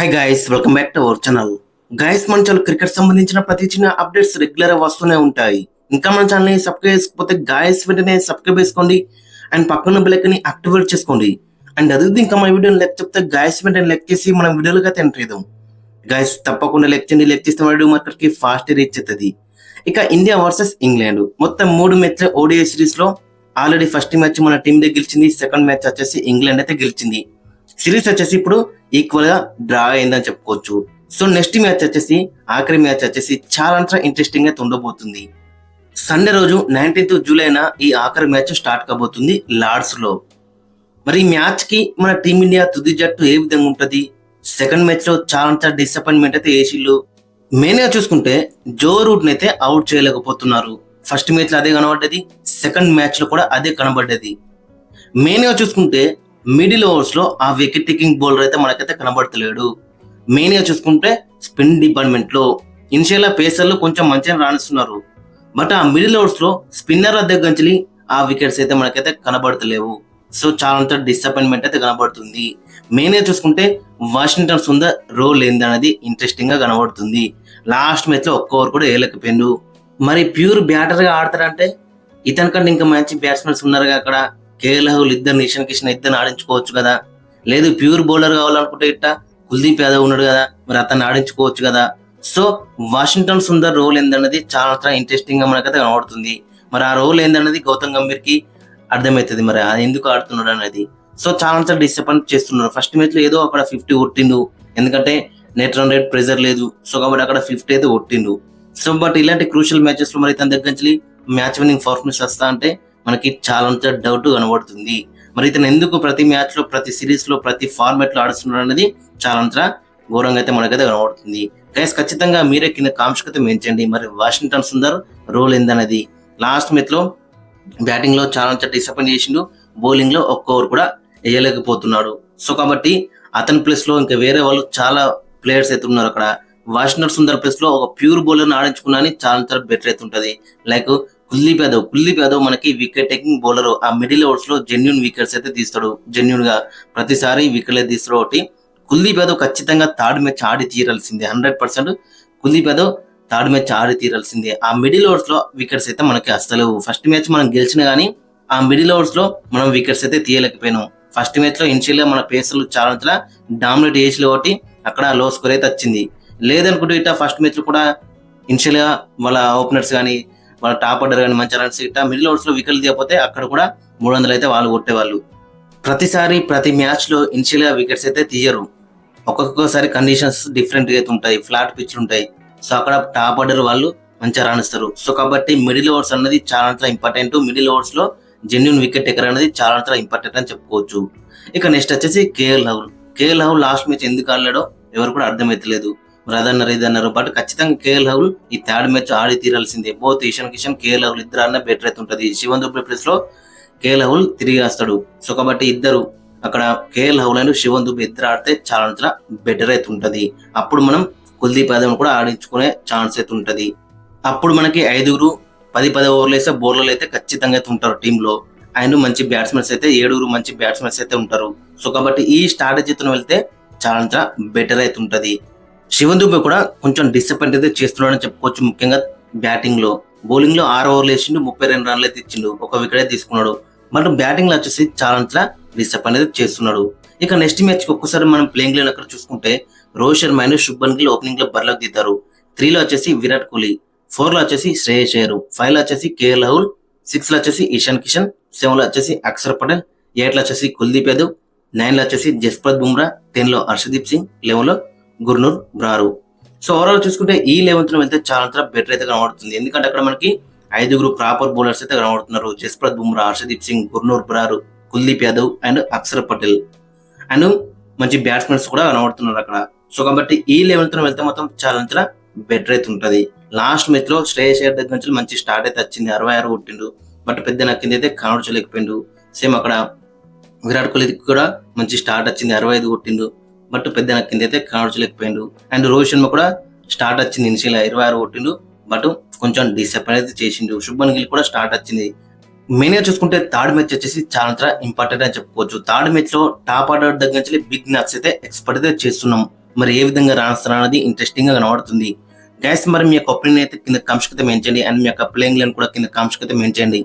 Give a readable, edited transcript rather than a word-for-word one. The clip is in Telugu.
Hi guys, welcome back to our channel. Guys, మన ఛానల్ క్రికెట్ సంబంధించిన ప్రతి చిన్న అప్డేట్స్ రెగ్యులర్ గా వస్తూనే ఉంటాయి. ఇంకా మన ఛానల్ ని సబ్స్క్రైబ్ చేసుకోకపోతే గైస్ వెంటనే సబ్స్క్రైబ్ చేసుకోండి అండ్ పక్కన బెల్ ఐకాన్ ని యాక్టివేట్ చేసుకోండి. అండ్ అదే ఇంకా మన వీడియోని లైక్ చెప్తే గైస్ వెంటనే లైక్ చేసి మన వీడియోలుగా ఎంటర్ గైస్ తప్పకుండా లైక్ చేయండి. లైక్ చేస్తే వీడియో మార్కెట్కి ఫాస్ట్ రీచ్ అవుతుంది. ఇక ఇండియా వర్సెస్ ఇంగ్లాండ్ మొత్తం 3 మ్యాచ్ల ఓడిఐ సిరీస్ లో ఆల్రెడీ ఫస్ట్ మ్యాచ్ మన టీం దే గెలిచింది. సెకండ్ మ్యాచ్ వచ్చేసి ఇంగ్లాండ్ అయితే గెలిచింది. సిరీస్ వచ్చేసి ఇప్పుడు ఈక్వల్ గా డ్రా అయిందని చెప్పుకోవచ్చు. సో నెక్స్ట్ మ్యాచ్ వచ్చేసి ఆఖరి మ్యాచ్ వచ్చేసి చాలా ఇంట్రెస్టింగ్ గా ఉండబోతుంది. సండే రోజు 19th జూలైన ఈ ఆఖరి మ్యాచ్ స్టార్ట్ కాబోతుంది లార్డ్స్ లో. మరి ఈ మ్యాచ్ కి మన టీమిండియా తుది జట్టు ఏ విధంగా ఉంటది? సెకండ్ మ్యాచ్ లో చాలా డిసప్పాయింట్మెంట్ అయితే ఏసీలు. మెయిన్ గా చూసుకుంటే జో రూట్ అయితే అవుట్ చేయలేకపోతున్నారు. ఫస్ట్ మ్యాచ్ లో అదే కనబడ్డది, సెకండ్ మ్యాచ్ లో కూడా అదే కనబడ్డది. మెయిన్ గా చూసుకుంటే మిడిల్ ఓవర్స్ లో ఆ వికెట్ టేకింగ్ బౌలర్ అయితే మనకైతే కనబడతలేడు. మెయిన్ గా చూసుకుంటే స్పిన్ డిపార్ట్మెంట్ లో ఇనిషియల్ పేసర్లు కొంచెం మంచిగా రాణిస్తున్నారు. బట్ ఆ మిడిల్ ఓవర్స్ లో స్పిన్నర్ దగ్గర నుంచి ఆ వికెట్స్ అయితే మనకైతే కనబడతలేవు. సో చాలా డిసప్పాయింట్మెంట్ అయితే కనబడుతుంది. మెయిన్ గా చూసుకుంటే వాషింగ్టన్ సుందర్ రోల్ ఏందనేది ఇంట్రెస్టింగ్ గా కనబడుతుంది. లాస్ట్ మ్యాచ్ లో ఒక్క ఓవర్ కూడా వేయలేకపోయిండు. మరి ప్యూర్ బ్యాటర్ గా ఆడతారంటే ఇతని కంటే ఇంకా మంచి బ్యాట్స్మెన్స్ ఉన్నారు అక్కడ. కేఎల్ రాహుల్ ఇద్దరు, నిషాన్ కిషన్ ఇద్దరిని ఆడించుకోవచ్చు కదా. లేదు ప్యూర్ బౌలర్ కావాలనుకుంటే ఇట్లా కుల్దీప్ యాదవ్ ఉన్నాడు కదా, మరి అతన్ని ఆడించుకోవచ్చు కదా. సో వాషింగ్టన్ సుందర్ రోల్ ఏందన్నది చాలా ఇంట్రెస్టింగ్ గా మనకైతే కనబడుతుంది. మరి ఆ రోల్ ఏందన్నది గౌతమ్ గంభీర్ కి అర్థమవుతుంది, మరి అది ఎందుకు ఆడుతున్నాడు అనేది. సో చాలా డిసప్పాయింట్ చేస్తున్నారు. ఫస్ట్ మ్యాచ్ లో ఏదో అక్కడ 50 కొట్టిండు, ఎందుకంటే నెట్ రన్ రేట్ ప్రెజర్ లేదు. సో కాబట్టి అక్కడ 50 అయితే కొట్టిండు. సో బట్ ఇలాంటి క్రూషియల్ మ్యాచెస్ లో మరి తన దగ్గర నుంచి మ్యాచ్ విన్నింగ్ పర్ఫార్మెన్స్ వస్తా అంటే మనకి చాలా డౌట్ కనబడుతుంది. మరి ఇతను ఎందుకు ప్రతి మ్యాచ్ లో, ప్రతి సిరీస్ లో, ప్రతి ఫార్మాట్ లో ఆడుతున్నాడు అనేది చాలా ఘోరంగా అయితే మనకైతే కనబడుతుంది. గైస్ ఖచ్చితంగా మీరే కింద కామెంట్స్ అయితే మెన్షన్. మరి వాషింగ్టన్ సుందర్ రోల్ ఏందనేది. లాస్ట్ మ్యాచ్ లో బ్యాటింగ్ లో చాలా డిసప్పాయింట్ చేసిండు, బౌలింగ్ లో ఒక్క ఓవర్ కూడా వేయలేకపోతున్నాడు. సో కాబట్టి అతని ప్లేస్ లో ఇంకా వేరే వాళ్ళు చాలా ప్లేయర్స్ అయితే ఉన్నారు అక్కడ. వాషింగ్టన్ సుందర్ ప్లేస్ లో ఒక ప్యూర్ బౌలర్ ఆడించుకున్నా చాలా బెటర్ అయితే ఉంటది. లైక్ కుల్దీప్ యాదవ్ మనకి వికెట్ టేకింగ్ బౌలర్. ఆ మిడిల్ ఓవర్స్ లో జెన్యున్ వికెట్స్ అయితే తీస్తాడు. జెన్యున్ గా ప్రతిసారి వికెట్ తీస్తాడు. ఒకటి కుల్దీప్ యాదవ్ ఖచ్చితంగా థర్డ్ మ్యాచ్ ఆడి తీరాల్సిందే. 100% కుల్దీప్ యాదవ్ థర్డ్ మ్యాచ్ ఆడి తీరాల్సిందే. ఆ మిడిల్ ఓవర్స్ లో వికెట్స్ అయితే మనకి అస్తలేవు. ఫస్ట్ మ్యాచ్ మనం గెలిచిన గానీ ఆ మిడిల్ ఓవర్స్ లో మనం వికెట్స్ అయితే తీయలేకపోయినాం. ఫస్ట్ మ్యాచ్ లో ఇనిషియల్ గా మన పేసర్లు చాలా డామినేట్ చేసి ఒకటి అక్కడ లో స్కోర్ అయితే వచ్చింది. లేదనుకుంటే ఇట్లా ఫస్ట్ మ్యాచ్ లో కూడా ఇనిషియల్ గా వాళ్ళ ఓపెనర్స్ కానీ వాళ్ళ టాప్ ఆర్డర్ కానీ మంచి రన్స్ ఇట్లా మిడిల్ ఓవర్స్ లో వికెట్లు తీయకపోతే అక్కడ కూడా 300 అయితే వాళ్ళు కొట్టేవాళ్ళు. ప్రతిసారి ప్రతి మ్యాచ్ లో ఇనిషియల్ గా వికెట్స్ అయితే తీయరు. ఒక్కొక్కసారి కండిషన్స్ డిఫరెంట్ గా అయితే ఉంటాయి, ఫ్లాట్ పిచ్లు ఉంటాయి. సో అక్కడ టాప్ ఆర్డర్ వాళ్ళు మంచిగా రాణిస్తారు. సో కాబట్టి మిడిల్ ఓవర్స్ అన్నది చాలా ఇంపార్టెంట్. మిడిల్ ఓవర్స్ లో జెన్యున్ వికెట్ టేకర్ అనేది చాలా ఇంపార్టెంట్ అని చెప్పుకోవచ్చు. ఇక నెక్స్ట్ వచ్చేసి కేఎల్ రాహుల్ లాస్ట్ మ్యాచ్ ఎందుకు ఆడలేడో ఎవరు కూడా అర్థమైతలేదు. మరి అదన్నారు ఇదన్నారు, బట్ ఖచ్చితంగా కేఎల్ రాహుల్ ఈ థర్డ్ మ్యాచ్ ఆడి తీరాల్సిందే. బోత్ ఇషాన్ కిషన్, కేఎల్ రాహుల్ ఇద్దరు అన్న బెటర్ అయితే ఉంటుంది. శివన్ దుబే ప్లేస్ లో కేఎల్ రాహుల్ తిరిగి వస్తాడు. సో కాబట్టి ఇద్దరు అక్కడ కేఎల్ రాహుల్ అండ్ శివన్ దుబే ఇద్దరు ఆడితే చాలా బెటర్ అయితే ఉంటది. అప్పుడు మనం కుల్దీప్ యాదవ్ కూడా ఆడించుకునే ఛాన్స్ అయితే ఉంటది. అప్పుడు మనకి 5 10 ఓవర్లు వేసే బౌలర్లు అయితే ఖచ్చితంగా అయితే ఉంటారు టీంలో. అండ్ మంచి బ్యాట్స్మెన్స్ అయితే 7 మంచి బ్యాట్స్మెన్స్ అయితే ఉంటారు. సో కాబట్టి ఈ స్ట్రాటజీతో వెళ్తే చాలా బెటర్ అయితే ఉంటది. శివన్ దుబే కూడా కొంచెం డిసప్పాయింట్ అయితే చేస్తున్నాడని చెప్పుకోవచ్చు. ముఖ్యంగా బ్యాటింగ్ లో. బౌలింగ్ లో 6 ఓవర్లు వేసిండు, 32 రన్లు అయితే ఇచ్చిండు, ఒక వికెట్ అయితే తీసుకున్నాడు. బట్ బ్యాటింగ్ లో వచ్చేసి చాలా డిసప్పాయింట్ అయితే చేస్తున్నాడు. ఇక నెక్స్ట్ మ్యాచ్ కి ఒక్కసారి మనం ప్లేయింగ్ లైన్ అక్కడ చూసుకుంటే రోహిత్ శర్మ అండ్ శుభ్మన్ గిల్ ఓపెనింగ్ లో బరిలోకి దిద్దారు. 3 లో వచ్చేసి విరాట్ కోహ్లీ, 4 లో వచ్చేసి శ్రేయస్ అయ్యర్, 5 లో వచ్చేసి కేఎల్ రాహుల్, 6 లో వచ్చేసి ఇషాన్ కిషన్, 7 లో వచ్చేసి అక్షర్ పటేల్, 8 లో వచ్చేసి కుల్దీప్ యాదవ్, 9 లో వచ్చేసి జస్ప్రీత్ బుమ్రా, 10 లో హర్షదీప్ సింగ్, 11 లో గుర్నూర్ బ్రారు. సో ఓవరాల్ చూసుకుంటే ఈ 11th లో వెళ్తే చాలా బెటర్ అయితే కనబడుతుంది. ఎందుకంటే అక్కడ మనకి 5 ప్రాపర్ బౌలర్స్ అయితే కనబడుతున్నారు. జస్ప్రీత్ బుమ్రా, హర్షదీప్ సింగ్, గుర్నూర్ బ్రారు, కుల్దీప్ యాదవ్ అండ్ అక్షర్ పటేల్ అండ్ మంచి బ్యాట్స్మెన్స్ కూడా కనబడుతున్నారు అక్కడ. సో కాబట్టి ఈ 11th లో వెళ్తే మొత్తం చాలా బెటర్ అయితే ఉంటది. లాస్ట్ మ్యాచ్ లో శ్రేయస్ అయ్యర్ దగ్గర నుంచి మంచి స్టార్ట్ అయితే వచ్చింది, 66 కొట్టిండు. బట్ పెద్ద నక్కింది అయితే కనబడలేకపోయిండు. సేమ్ అక్కడ విరాట్ కోహ్లీ కూడా మంచి స్టార్ట్ వచ్చింది, 65 కొట్టిండు. బట్ పెద్ద నక్కింది అయితే కనబడలేకపోయిండు. అండ్ రోహిత్ శర్మ కూడా స్టార్ట్ వచ్చింది, ఇనిషియల్ 26 కొట్టిండు, బట్ కొంచెం డిసప్పాయింట్ అయితే చేసిండు. శుభ్మన్ గిల్ కూడా స్టార్ట్ వచ్చింది. మెయిన్ గా చూసుకుంటే థర్డ్ మ్యాచ్ వచ్చేసి చాలా ఇంపార్టెంట్ అని చెప్పుకోవచ్చు. థర్డ్ మ్యాచ్ లో టాప్ ఆర్డర్ దగ్గర నుంచి బిగ్ నాక్స్ అయితే ఎక్స్పెక్ట్ అయితే చేస్తున్నాం. మరి ఏ విధంగా రాస్తారు అనేది ఇంట్రెస్టింగ్ గా కనబడుతుంది. గైస్ మరి మీ యొక్క ఒపీనియన్ అయితే కింద కామెంట్స్ అయితే మెన్షన్ చేయండి. అండ్ మీ యొక్క ప్లేయింగ్ లైన్ కూడా కింద కామెంట్స్ అయితే మెన్షన్ చేయండి.